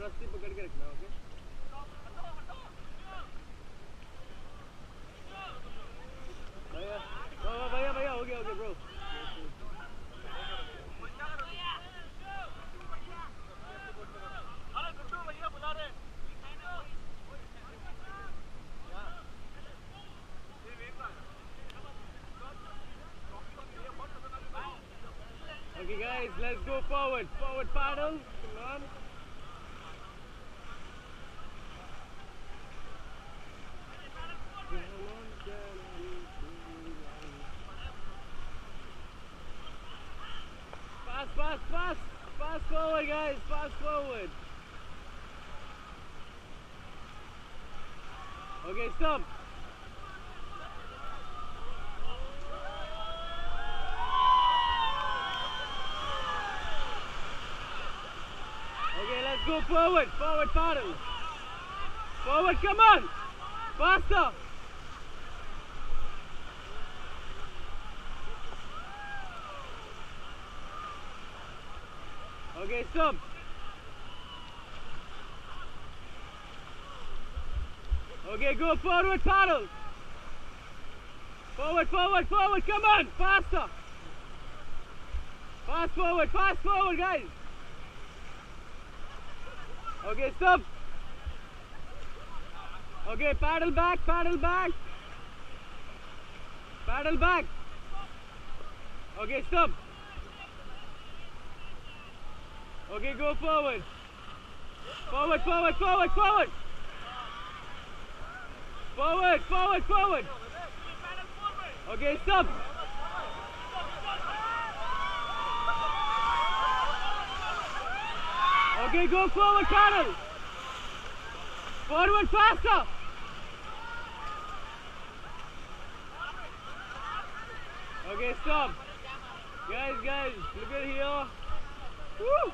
रस्सी पकड़ के रखना, ओके? भैया, भैया भैया हो गया bro. Okay guys, let's go forward. Forward paddle. Come on. Fast forward guys, fast forward. Okay, stop. Okay, let's go forward paddle. Forward, come on. Faster. Okay, stop. Okay, go forward paddle. Forward, come on, faster. Fast forward guys. Okay, stop. Okay, paddle back. Paddle back. Okay, stop. Okay, go forward. Forward. Okay, stop. Okay, go forward, paddle. Forward, faster. Okay, stop. Guys, look at here. Woo!